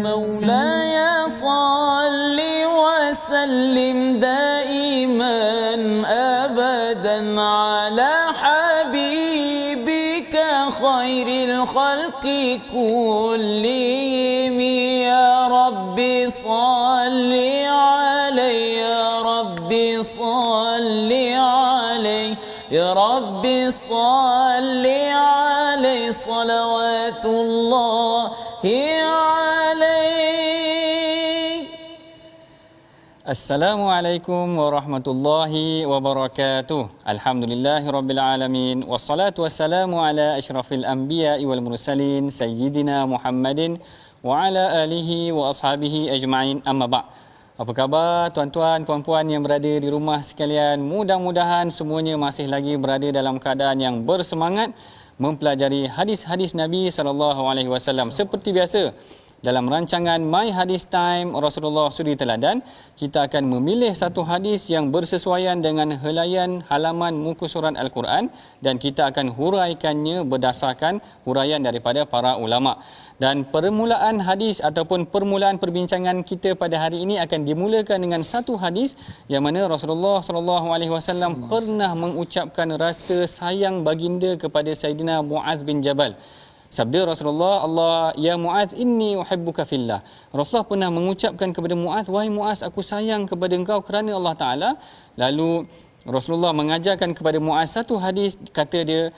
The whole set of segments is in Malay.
مولاي صل وسلم دائما أبدا على حبيبك خير الخلق كلهم يا ربي صل عليه يا ربي صل عليه يا ربي صل عليه صلوات الله عليه. Assalamualaikum warahmatullahi wabarakatuh. Alhamdulillahirabbil alamin wassalatu wassalamu ala asyrafil anbiya'i wal mursalin sayyidina Muhammadin wa ala alihi wa ashabihi ajma'in. Amma ba'. Apa khabar tuan-tuan, puan-puan yang berada di rumah sekalian? Mudah-mudahan semuanya masih lagi berada dalam keadaan yang bersemangat mempelajari hadis-hadis Nabi sallallahu alaihi wasallam. Seperti biasa, dalam rancangan My Hadis Time Rasulullah Suri Teladan, kita akan memilih satu hadis yang bersesuaian dengan helaian halaman muka surat Al-Quran dan kita akan huraikannya berdasarkan huraian daripada para ulama. Dan permulaan hadis ataupun permulaan perbincangan kita pada hari ini akan dimulakan dengan satu hadis yang mana Rasulullah sallallahu alaihi wasallam pernah mengucapkan rasa sayang baginda kepada Saidina Muaz bin Jabal. Sabda Rasulullah, Allah ya Muaz inni uhibbuka fillah. Rasulullah pernah mengucapkan kepada Muaz, wahai Muaz, aku sayang kepada engkau kerana Allah Taala. Lalu Rasulullah mengajarkan kepada Muaz satu hadis, kata dia,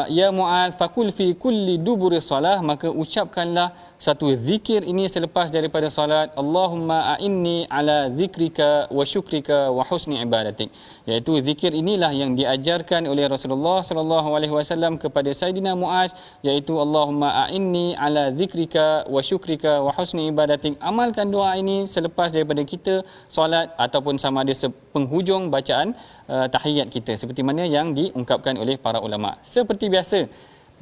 ya Muaz fakul fi kulli duburi salah, maka ucapkanlah satu zikir ini selepas daripada salat, Allahumma a'inni ala zikrika wa syukrika wa husni ibadatik. Iaitu zikir inilah yang diajarkan oleh Rasulullah sallallahu alaihi wasallam kepada Saidina Muaz, iaitu Allahumma a'inni ala zikrika wa syukrika wa husni ibadatik. Amalkan doa ini selepas daripada kita solat ataupun sama ada penghujung bacaan tahiyat kita, seperti mana yang diungkapkan oleh para ulama. Seperti biasa,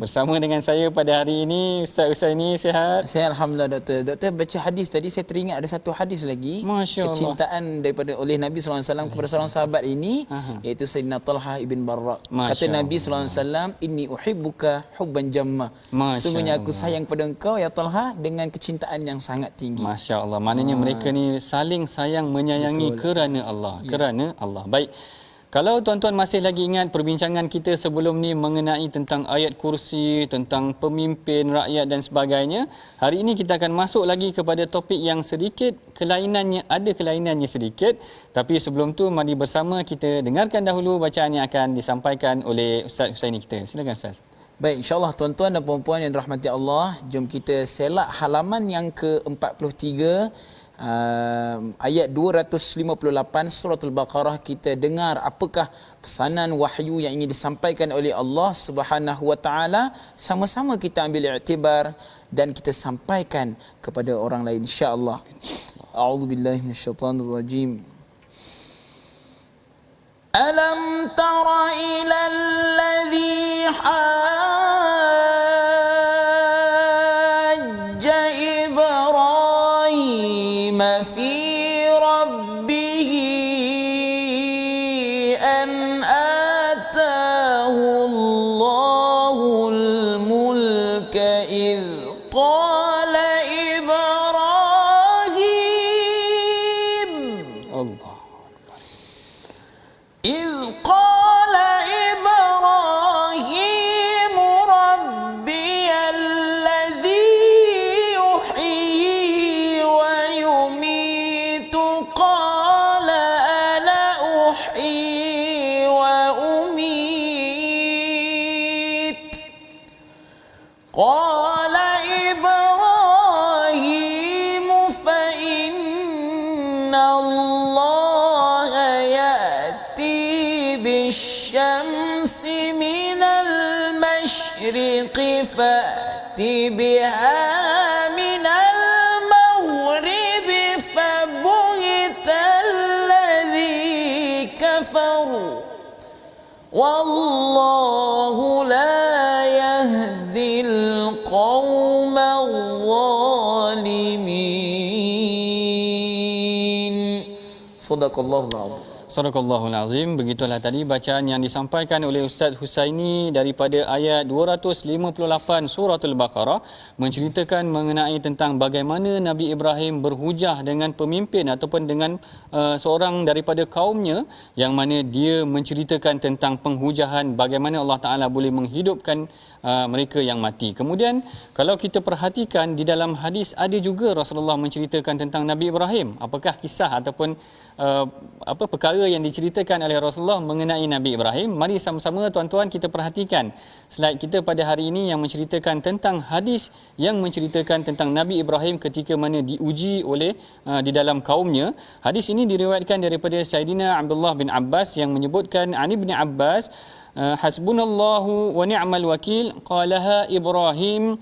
bersama dengan saya pada hari ini Ustaz Husaini. Sihat? Saya alhamdulillah doktor. Doktor baca hadis tadi, saya teringat ada satu hadis lagi, kecintaan daripada oleh Nabi sallallahu alaihi wasallam kepada seorang sahabat ini, iaitu Sayyidina Talha ibn Barra. Kata Nabi sallallahu alaihi wasallam, inni uhibbuka hubban jamma. Sungguhnya aku sayang pada engkau ya Talha dengan kecintaan yang sangat tinggi. Masya-Allah. Maknanya mereka ni saling sayang menyayangi. Betul. Kerana Allah. Ya. Kerana Allah. Baik. Kalau tuan-tuan masih lagi ingat perbincangan kita sebelum ni mengenai tentang ayat kursi, tentang pemimpin, rakyat dan sebagainya, hari ini kita akan masuk lagi kepada topik yang sedikit kelainannya, ada kelainannya sedikit. Tapi sebelum tu mari bersama kita dengarkan dahulu bacaan yang akan disampaikan oleh Ustaz Husaini kita. Silakan Ustaz. Baik, insya-Allah tuan-tuan dan puan-puan yang dirahmati Allah, jom kita selak halaman yang ke-43. Ayat 258 surah Al-Baqarah, kita dengar apakah pesanan wahyu yang ingin disampaikan oleh Allah Subhanahu wa taala. Sama-sama kita ambil iktibar dan kita sampaikan kepada orang lain insya-Allah. A'udzubillahi minasyaitanir rajim. Alam tara ilal ladzi في ربه أن آتاه الله الملك إذ قال إبراهيم إذ قال إبراهيم ربي الذي يحيي ويميت قال أنا أحيي وأميت قال إبراهيم فإن الله يأتي بالشمس من المشرق فأت بها من المغرب فبهت الذي كفر والله لا يهدي القوم الظالمين. صدق الله العظيم. Sadaqallahul Azim. Begitulah tadi bacaan yang disampaikan oleh Ustaz Husaini daripada ayat 258 Suratul Baqarah, menceritakan mengenai tentang bagaimana Nabi Ibrahim berhujah dengan pemimpin ataupun dengan seorang daripada kaumnya, yang mana dia menceritakan tentang penghujahan bagaimana Allah Taala boleh menghidupkan mereka yang mati. Kemudian kalau kita perhatikan di dalam hadis ada juga Rasulullah menceritakan tentang Nabi Ibrahim. Apakah kisah ataupun perkara yang diceritakan oleh Rasulullah mengenai Nabi Ibrahim? Mari sama-sama tuan-tuan kita perhatikan slide kita pada hari ini yang menceritakan tentang hadis yang menceritakan tentang Nabi Ibrahim ketika mana diuji oleh di dalam kaumnya. Hadis ini diriwayatkan daripada Sayyidina Abdullah bin Abbas yang menyebutkan ani bin Abbas, hasbunallahu wa ni'mal wakil, qalaha Ibrahim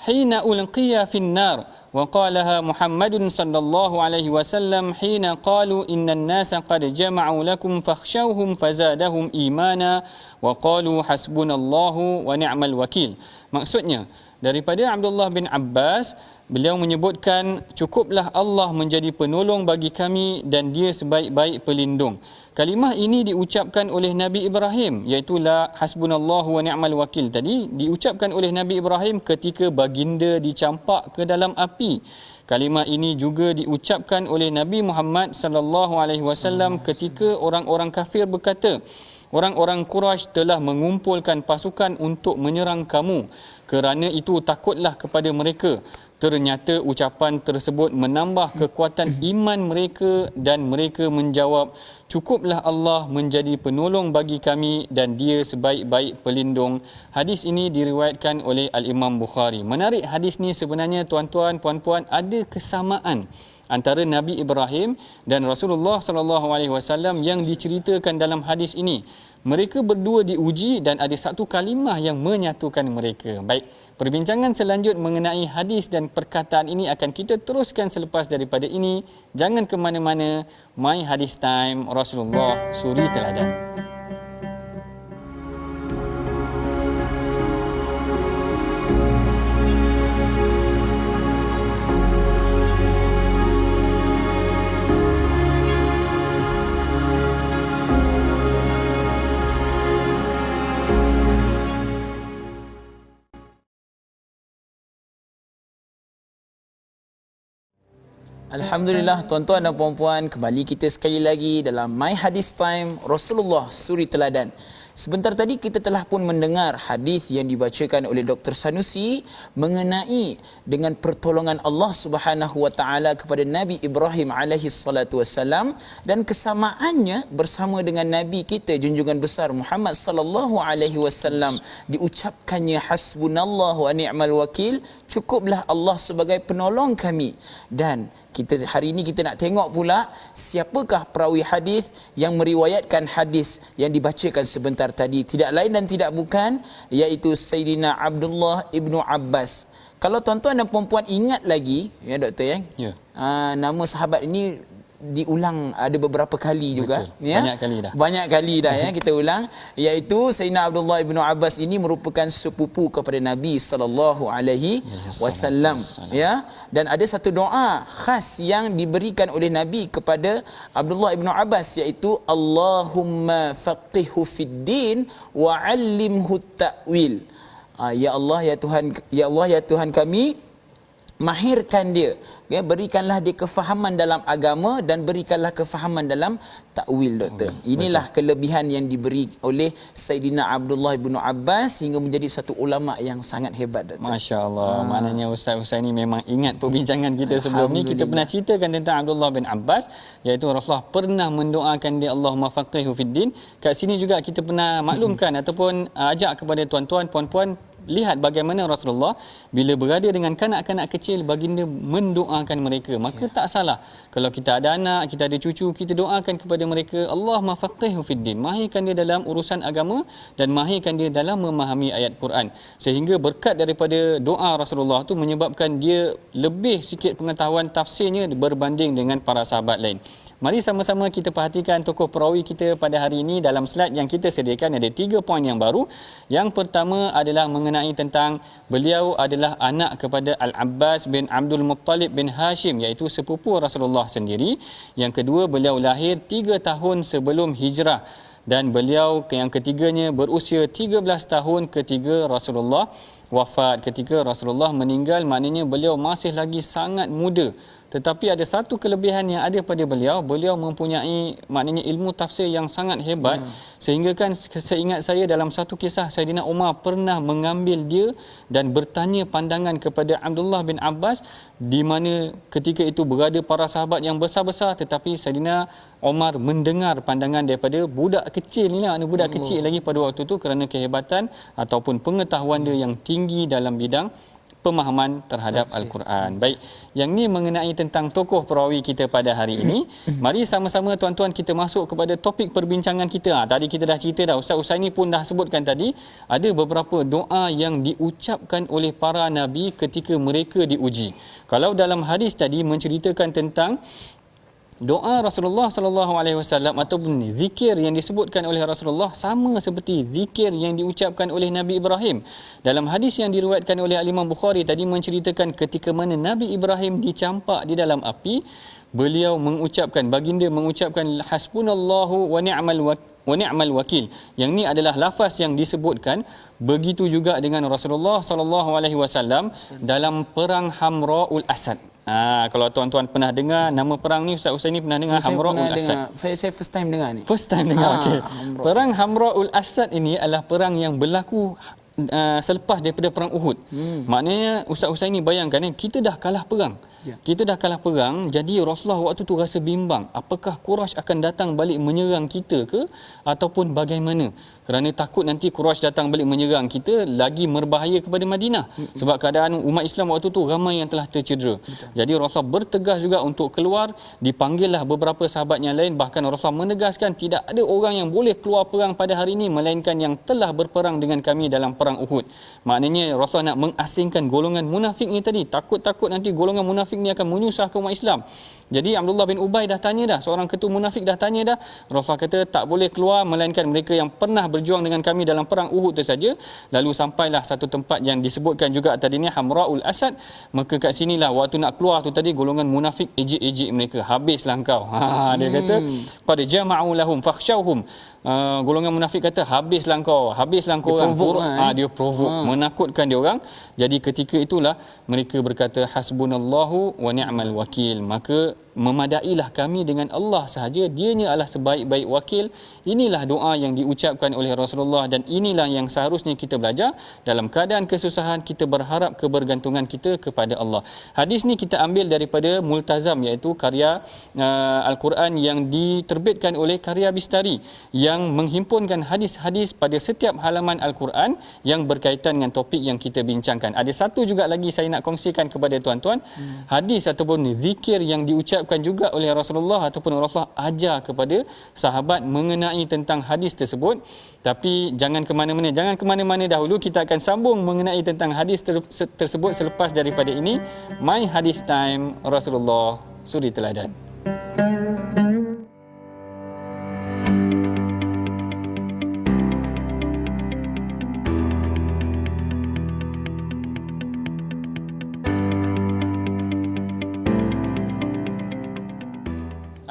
hina ulqiya fin nar, wa qalaha Muhammadun sallallahu alaihi wasallam hina qalu innan nasa qad jama'u lakum fakhshawhum fazadahum imana wa qalu hasbunallahu wa ni'mal wakil. Maksudnya daripada Abdullah bin Abbas, beliau menyebutkan cukuplah Allah menjadi penolong bagi kami dan dia sebaik-baik pelindung. Kalimah ini diucapkan oleh Nabi Ibrahim, iaitu la hasbunallahu wa ni'mal wakil tadi, diucapkan oleh Nabi Ibrahim ketika baginda dicampak ke dalam api. Kalimah ini juga diucapkan oleh Nabi Muhammad sallallahu alaihi wasallam ketika orang-orang kafir berkata, orang-orang Quraisy telah mengumpulkan pasukan untuk menyerang kamu, kerana itu takutlah kepada mereka. Ternyata ucapan tersebut menambah kekuatan iman mereka dan mereka menjawab, cukuplah Allah menjadi penolong bagi kami dan dia sebaik-baik pelindung. Hadis ini diriwayatkan oleh Al-Imam Bukhari. Menarik hadis ni sebenarnya tuan-tuan, puan-puan, ada kesamaan antara Nabi Ibrahim dan Rasulullah sallallahu alaihi wasallam yang diceritakan dalam hadis ini. Mereka berdua diuji dan ada satu kalimah yang menyatukan mereka. Baik, perbincangan selanjut mengenai hadis dan perkataan ini akan kita teruskan selepas daripada ini. Jangan ke mana-mana. My Hadis Time, Rasulullah Suri Teladan. Alhamdulillah tuan-tuan dan puan-puan, kembali kita sekali lagi dalam My Hadis Time, Rasulullah Suri Teladan. Sebentar tadi kita telah pun mendengar hadis yang dibacakan oleh Dr. Sanusi mengenai dengan pertolongan Allah Subhanahu wa taala kepada Nabi Ibrahim alaihi salatu wasallam, dan kesamaannya bersama dengan Nabi kita junjungan besar Muhammad sallallahu alaihi wasallam, diucapkannya hasbunallahu wa ni'mal wakil, cukuplah Allah sebagai penolong kami. Dan kita hari ini kita nak tengok pula siapakah perawi hadis yang meriwayatkan hadis yang dibacakan sebentar tadi. Tidak lain dan tidak bukan iaitu Sayyidina Abdullah ibnu Abbas. Kalau tuan-tuan dan puan-puan ingat lagi, ya doktor ya. Nama sahabat ini diulang ada beberapa kali juga. Betul. Ya. Banyak kali dah ya kita ulang, iaitu Sayyidina Abdullah ibnu Abbas ini merupakan sepupu kepada Nabi sallallahu alaihi wasallam ya. Dan ada satu doa khas yang diberikan oleh Nabi kepada Abdullah ibnu Abbas, iaitu Allahumma faqihhu fid din wa 'allimhu ta'wil. Ya Allah ya Tuhan kami, mahirkan dia, ya, berikanlah dia kefahaman dalam agama dan berikanlah kefahaman dalam takwil, doktor. Inilah kelebihan yang diberi oleh Sayyidina Abdullah bin Abbas sehingga menjadi satu ulama yang sangat hebat, doktor. Masya-Allah. Maknanya Ustaz ni memang ingat perbincangan kita sebelum ni. Kita pernah ceritakan tentang Abdullah bin Abbas, iaitu Rasulullah pernah mendoakan dia Allahumma faqihhu fid din. Kat sini juga kita pernah maklumkan ataupun ajak kepada tuan-tuan puan-puan, lihat bagaimana Rasulullah bila berada dengan kanak-kanak kecil, baginda mendoakan mereka. Maka tak salah kalau kita ada anak, kita ada cucu, kita doakan kepada mereka, Allahumma faqihhu fid din, mahirkan dia dalam urusan agama dan mahirkan dia dalam memahami ayat Quran. Sehingga berkat daripada doa Rasulullah tu menyebabkan dia lebih sikit pengetahuan tafsirnya berbanding dengan para sahabat lain. Mari sama-sama kita perhatikan tokoh perawi kita pada hari ini. Dalam slide yang kita sediakan ada 3 poin yang baru. Yang pertama adalah mengenai tentang beliau adalah anak kepada Al-Abbas bin Abdul Muttalib bin Hashim, iaitu sepupu Rasulullah sendiri. Yang kedua, beliau lahir 3 tahun sebelum hijrah. Dan beliau yang ketiganya berusia 13 tahun ketika Rasulullah wafat, ketika Rasulullah meninggal, maknanya beliau masih lagi sangat muda. Tetapi ada satu kelebihan yang ada pada beliau, beliau mempunyai maknanya ilmu tafsir yang sangat hebat, sehingga kan seingat saya dalam satu kisah Saidina Umar pernah mengambil dia dan bertanya pandangan kepada Abdullah bin Abbas, di mana ketika itu berada para sahabat yang besar-besar, tetapi Saidina Umar mendengar pandangan daripada budak kecil ni lah, budak kecil lagi pada waktu itu, kerana kehebatan ataupun pengetahuan dia yang tinggi dalam bidang pemahaman terhadap Al-Quran. Baik, yang ni mengenai tentang tokoh perawi kita pada hari ini. Mari sama-sama tuan-tuan kita masuk kepada topik perbincangan kita. Tadi kita dah cerita dah, Ustaz Usaini pun dah sebutkan tadi, ada beberapa doa yang diucapkan oleh para nabi ketika mereka diuji. Kalau dalam hadis tadi menceritakan tentang doa Rasulullah sallallahu alaihi wasallam ataupun zikir yang disebutkan oleh Rasulullah sama seperti zikir yang diucapkan oleh Nabi Ibrahim. Dalam hadis yang diriwayatkan oleh Imam Bukhari tadi menceritakan ketika mana Nabi Ibrahim dicampak di dalam api, beliau mengucapkan, baginda mengucapkan hasbunallahu wa ni'mal wakil. Yang ni adalah lafaz yang disebutkan. Begitu juga dengan Rasulullah sallallahu alaihi wasallam dalam perang Hamraul Asad. Kalau tuan-tuan pernah dengar nama perang ni, Ustaz Usaini pernah dengar Hamraul Asad? Saya first time dengar ni. First time dengar. Okey. Perang Hamraul Asad ini adalah perang yang berlaku selepas daripada perang Uhud. Maknanya Ustaz Usaini bayangkan, kita dah kalah perang. Kita dah kalah perang, jadi Rasulullah waktu tu rasa bimbang, apakah Quraisy akan datang balik menyerang kita ke ataupun bagaimana? Kerana takut nanti Quraisy datang balik menyerang kita, lagi berbahaya kepada Madinah. Sebab keadaan umat Islam waktu tu ramai yang telah tercedera. Jadi Rasulullah bertegas juga untuk keluar, dipanggillah beberapa sahabat yang lain, bahkan Rasulullah menegaskan tidak ada orang yang boleh keluar perang pada hari ini melainkan yang telah berperang dengan kami dalam perang Uhud. Maknanya Rasulullah nak mengasingkan golongan munafik ni tadi, takut-takut nanti golongan munafik ni akan menyusahkan umat Islam. Jadi Abdullah bin Ubay dah tanya dah, seorang ketua munafik dah tanya dah, Rasulullah kata tak boleh keluar melainkan mereka yang pernah berjuang dengan kami dalam perang Uhud itu saja. Lalu sampailah satu tempat yang disebutkan juga tadi ni Hamraul Asad. Maka kat sinilah waktu nak keluar tu tadi, golongan munafik ejek-ejek mereka, habislah engkau. Dia kata qad jama'u lahum fakhshawhum. Golongan munafik kata habislah engkau orang. Dia provoke, menakutkan dia orang. Jadi ketika itulah mereka berkata hasbunallahu wa ni'mal wakil. Maka memadailah kami dengan Allah sahaja, dianya adalah sebaik-baik wakil. Inilah doa yang diucapkan oleh Rasulullah, dan inilah yang seharusnya kita belajar. Dalam keadaan kesusahan kita berharap kebergantungan kita kepada Allah. Hadis ni kita ambil daripada Multazam, iaitu karya Al-Quran yang diterbitkan oleh Karya Bistari, yang menghimpunkan hadis-hadis pada setiap halaman Al-Quran yang berkaitan dengan topik yang kita bincangkan. Ada satu juga lagi saya nak kongsikan kepada tuan-tuan, hadis ataupun zikir yang diucapkan juga oleh Rasulullah ataupun Rasulullah ajar kepada sahabat mengenai tentang hadis tersebut. Tapi jangan ke mana-mana dahulu, kita akan sambung mengenai tentang hadis tersebut selepas daripada ini. My Hadis Time, Rasulullah Suri Teladan.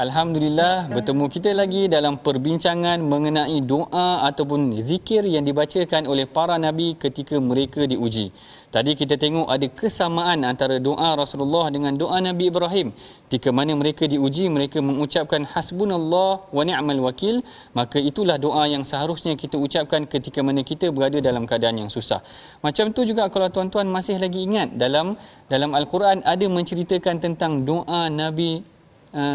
Alhamdulillah, bertemu kita lagi dalam perbincangan mengenai doa ataupun zikir yang dibacakan oleh para nabi ketika mereka diuji. Tadi kita tengok ada kesamaan antara doa Rasulullah dengan doa Nabi Ibrahim. Jika mana mereka diuji, mereka mengucapkan hasbunallah wa ni'mal wakil, maka itulah doa yang seharusnya kita ucapkan ketika mana kita berada dalam keadaan yang susah. Macam tu juga kalau tuan-tuan masih lagi ingat, dalam Al-Quran ada menceritakan tentang doa Nabi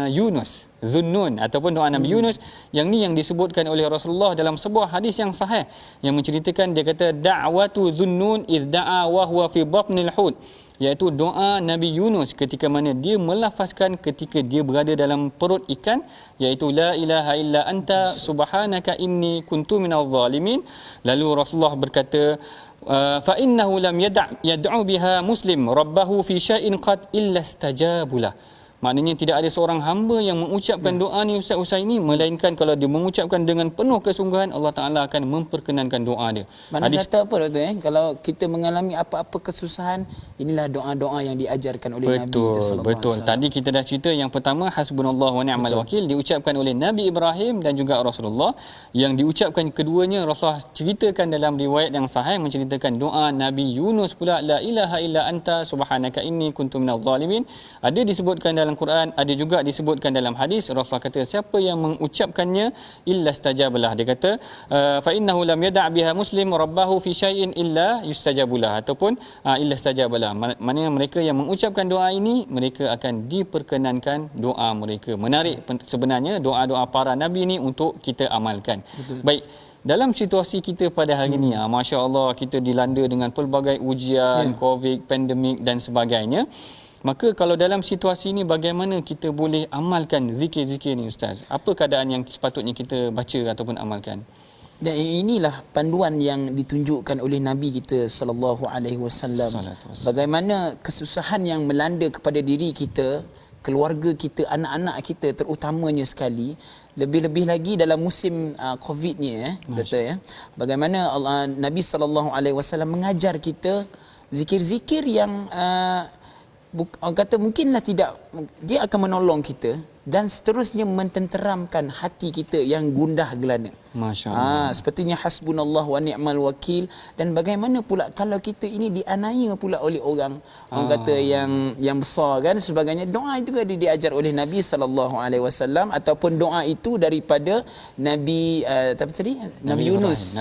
Yunus, Zunnun, ataupun doa Nabi Yunus. Yang ni yang disebutkan oleh Rasulullah dalam sebuah hadis yang sahih, yang menceritakan, dia kata da'watu Zunnun idh da'a wa huwa fi batnil hut, iaitu doa Nabi Yunus ketika mana dia melafazkan ketika dia berada dalam perut ikan, iaitu la ilaha illa anta subhanaka inni kuntu minadh zalimin. Lalu Rasulullah berkata fa innahu lam yad'u biha muslim rabbahu fi syai'in qad illa istajabulah. Maknanya tidak ada seorang hamba yang mengucapkan doa ni Ustaz Husaini, melainkan kalau dia mengucapkan dengan penuh kesungguhan, Allah Ta'ala akan memperkenankan doa dia. Mana kata apa doktor kalau kita mengalami apa-apa kesusahan, inilah doa-doa yang diajarkan oleh Nabi kita sallallahu alaihi wasallam. Tadi kita dah cerita yang pertama hasbunallah wa ni'mal wakil diucapkan oleh Nabi Ibrahim dan juga Rasulullah. Yang diucapkan keduanya Rasulullah ceritakan dalam riwayat yang sahih menceritakan doa Nabi Yunus pula, la ilaha illa anta subhanaka inni kuntu minadh zalimin. Ada disebutkan dalam Quran, ada juga disebutkan dalam hadis. Rasulullah kata siapa yang mengucapkannya illa stajabalah. Dia kata fa innahu lam yada' biha muslim rabbahu fi syai'in illa yustajabulah, ataupun illa stajabalah. Maknanya mereka yang mengucapkan doa ini mereka akan diperkenankan doa mereka. Menarik sebenarnya doa-doa para nabi ni untuk kita amalkan. Betul. Baik, dalam situasi kita pada hari ini, Masya Allah, kita dilanda dengan pelbagai ujian, COVID, pandemik dan sebagainya. Maka kalau dalam situasi ini, bagaimana kita boleh amalkan zikir-zikir ni Ustaz? Apa keadaan yang sepatutnya kita baca ataupun amalkan? Dan inilah panduan yang ditunjukkan oleh Nabi kita sallallahu alaihi wasallam. Bagaimana kesusahan yang melanda kepada diri kita, keluarga kita, anak-anak kita terutamanya sekali, lebih-lebih lagi dalam musim COVID ni betul ya. Bagaimana Nabi sallallahu alaihi wasallam mengajar kita zikir-zikir yang orang kata mungkinlah tidak, dia akan menolong kita dan seterusnya mententeramkan hati kita yang gundah gelana. Masya Allah. Sepertinya hasbunallah wa ni'mal wakil. Dan bagaimana pula kalau kita ini dianiaya pula oleh orang kata yang besar kan sebagainya. Doa itu juga diajar oleh Nabi sallallahu alaihi wasallam, ataupun doa itu daripada Nabi apa tadi? Nabi Yunus.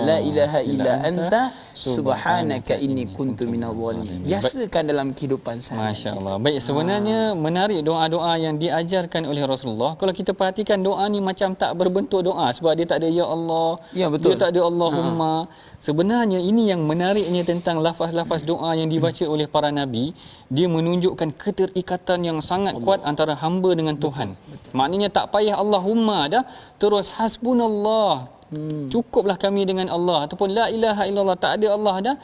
La ilaha illa anta subhanaka inni kuntu minadh zalimin. Biasakan dalam kehidupan sehari. Masya-Allah. Baik, sebenarnya menarik doa-doa yang diajarkan oleh Rasulullah. Kalau kita perhatikan doa ni macam tak berbentuk doa sebab dia tak ada ya Allah, dia tak ada Allahumma. Sebenarnya ini yang menariknya tentang lafaz-lafaz doa yang dibaca oleh para nabi, dia menunjukkan keterikatan yang sangat kuat antara hamba dengan Tuhan. Maknanya tak payah Allahumma dah, terus hasbunallah. Cukuplah kami dengan Allah, ataupun la ilaha illallah, tak ada Allah dah.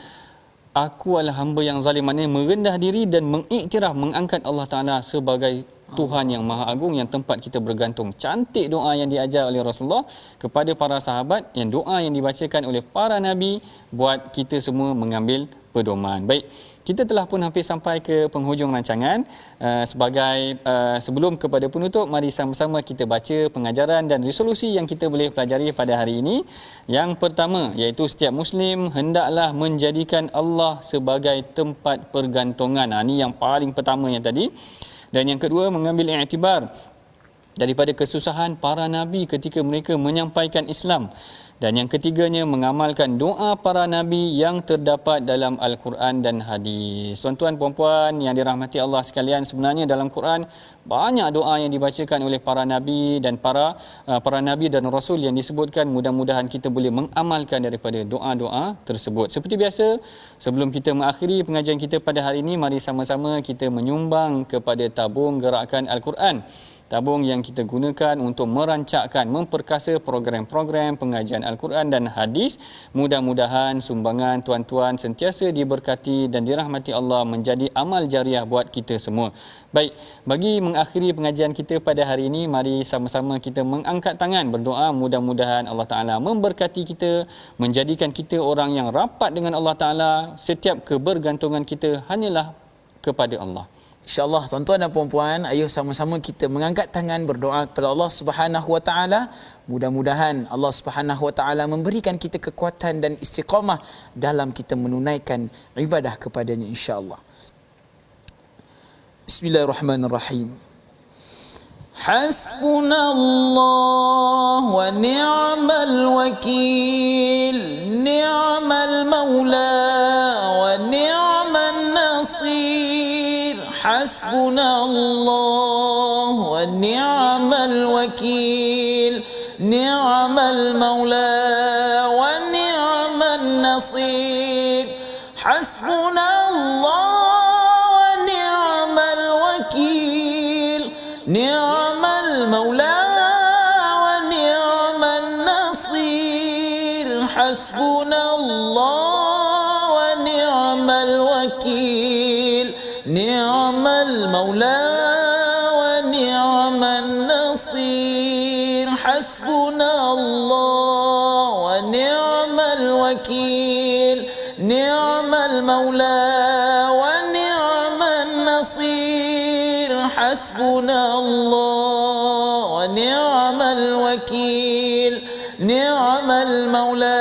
Aku adalah hamba yang zalim, maknanya merendah diri dan mengiktiraf, mengangkat Allah Ta'ala sebagai Tuhan yang Maha Agung yang tempat kita bergantung. Cantik doa yang diajar oleh Rasulullah kepada para sahabat, yang doa yang dibacakan oleh para nabi buat kita semua mengambil pedoman. Baik, kita telah pun hampir sampai ke penghujung rancangan. Sebelum kepada penutup, mari sama-sama kita baca pengajaran dan resolusi yang kita boleh pelajari pada hari ini. Yang pertama, iaitu setiap Muslim hendaklah menjadikan Allah sebagai tempat pergantungan. Ini yang paling pertama yang tadi. Dan yang kedua, mengambil iktibar daripada kesusahan para nabi ketika mereka menyampaikan Islam. Dan yang ketiganya, mengamalkan doa para nabi yang terdapat dalam Al-Quran dan hadis. Tuan-tuan, puan-puan yang dirahmati Allah sekalian, sebenarnya dalam Quran banyak doa yang dibacakan oleh para nabi dan para nabi dan rasul yang disebutkan. Mudah-mudahan kita boleh mengamalkan daripada doa-doa tersebut. Seperti biasa, sebelum kita mengakhiri pengajian kita pada hari ini, mari sama-sama kita menyumbang kepada tabung gerakan Al-Quran. Tabung yang kita gunakan untuk merancangkan, memperkasa program-program pengajian Al-Quran dan hadis. Mudah-mudahan sumbangan tuan-tuan sentiasa diberkati dan dirahmati Allah, menjadi amal jariah buat kita semua. Baik, bagi mengakhiri pengajian kita pada hari ini, mari sama-sama kita mengangkat tangan berdoa. Mudah-mudahan Allah Ta'ala memberkati kita, menjadikan kita orang yang rapat dengan Allah Ta'ala. Setiap kebergantungan kita hanyalah kepada Allah. InsyaAllah tuan-tuan dan puan-puan, ayuh sama-sama kita mengangkat tangan berdoa kepada Allah Subhanahu Wa Taala. Mudah-mudahan Allah Subhanahu Wa Taala memberikan kita kekuatan dan istiqamah dalam kita menunaikan ibadah kepadanya, insya-Allah. Bismillahirrahmanirrahim. Hasbunallah wa ni'mal wakil, ni'mal maula wa ni'man nasir. Hasbunallah wa ni'mal wakil, ni'mal maula wa ni'man nasir. Hasbunallah wa ni'mal wakil, ni'mal maula wa ni'man nasir. Hasbunallah wa ni'mal wakil, ni'mal maula الوكيل نعم المولى ونعم النصير حسبنا الله ونعم الوكيل نعم المولى